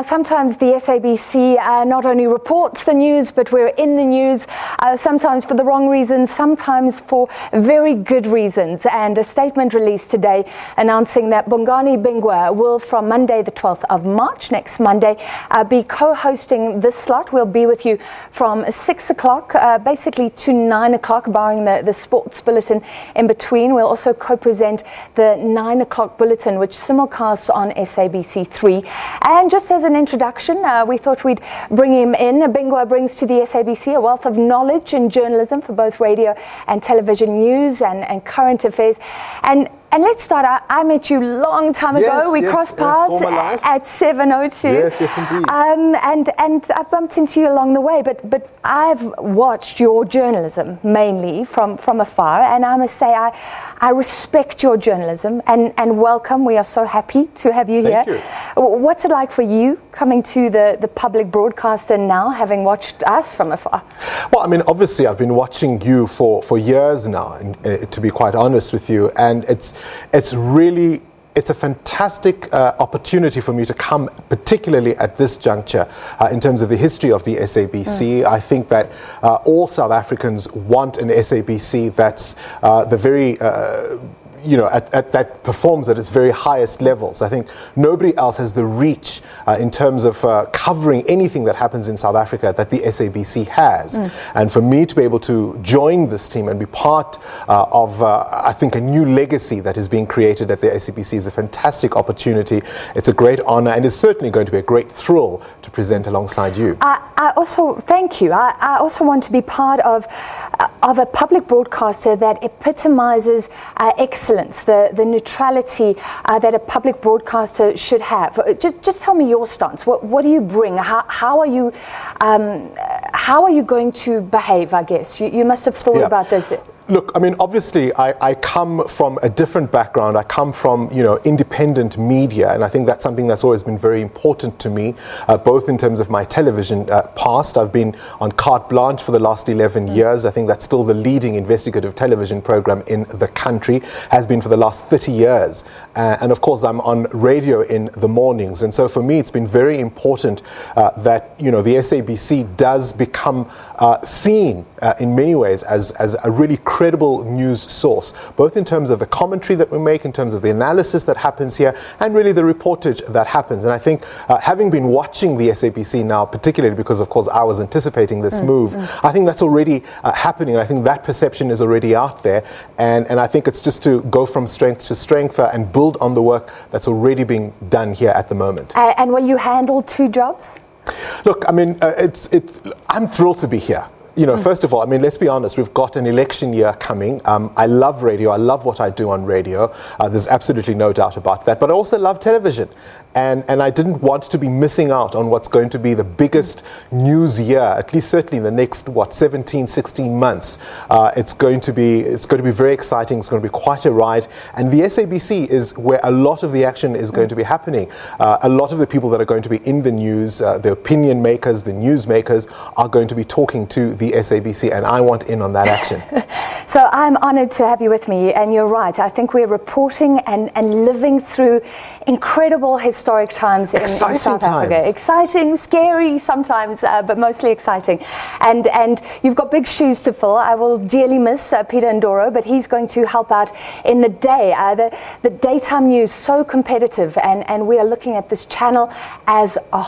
Sometimes the SABC not only reports the news, but we're in the news, sometimes for the wrong reasons, sometimes for very good reasons. And a statement released today announcing that Bongani Bingwa will, from Monday the 12th of March, next Monday, be co-hosting this slot. We'll be with you from 6 o'clock, basically to 9 o'clock, barring the sports bulletin in between. We'll also co-present the 9 o'clock bulletin, which simulcasts on SABC 3. And just as an introduction, we thought we'd bring him in. Bingwa brings to the SABC a wealth of knowledge in journalism for both radio and television news and current affairs. And let's start. I met you long time ago. We crossed paths at 702. Yes, indeed. And I've bumped into you along the way, but I've watched your journalism mainly from afar, and I must say I respect your journalism and welcome. We are so happy to have you here. Thank you. What's it like for you coming to the public broadcaster now, having watched us from afar? Well, I mean, obviously I've been watching you for years now, and, to be quite honest with you, and it's a fantastic opportunity for me to come, particularly at this juncture, in terms of the history of the SABC. I think that all South Africans want an SABC that's the very that performs at its very highest levels. I think nobody else has the reach in terms of covering anything that happens in South Africa that the SABC has. And for me to be able to join this team and be part of, I think, a new legacy that is being created at the SABC is a fantastic opportunity. It's a great honor, and it's certainly going to be a great thrill to present alongside you. I also, thank you. I also want to be part of a public broadcaster that epitomizes excellence, the neutrality that a public broadcaster should have. Just tell me your stance. What do you bring? How are you going to behave? I guess you must have thought about this. Look, I mean, obviously, I come from a different background. I come from, independent media, and I think that's something that's always been very important to me, both in terms of my television past. I've been on Carte Blanche for the last 11 years. I think that's still the leading investigative television program in the country, has been for the last 30 years. And of course, I'm on radio in the mornings. And so for me, it's been very important that, the SABC does become seen in many ways as a really credible news source, both in terms of the commentary that we make, in terms of the analysis that happens here, and really the reportage that happens. And I think having been watching the SABC now, particularly because of course I was anticipating this move, I think that's already happening. I think that perception is already out there, and I think it's just to go from strength to strength and build on the work that's already being done here at the moment. And will you handle two jobs? Look, I mean, I'm thrilled to be here. First of all, I mean, let's be honest, we've got an election year coming. I love radio. I love what I do on radio. There's absolutely no doubt about that. But I also love television. And I didn't want to be missing out on what's going to be the biggest news year, at least certainly in the next, 17, 16 months. It's going to be very exciting. It's going to be quite a ride. And the SABC is where a lot of the action is going to be happening. A lot of the people that are going to be in the news, the opinion makers, the news makers, are going to be talking to the SABC, and I want in on that action. So I'm honored to have you with me, and you're right. I think we're reporting and living through incredible historic times in South Africa. Exciting, scary sometimes, but mostly exciting. And you've got big shoes to fill. I will dearly miss Peter Ndoro, but he's going to help out in the day. The daytime news, so competitive, and we are looking at this channel as a whole.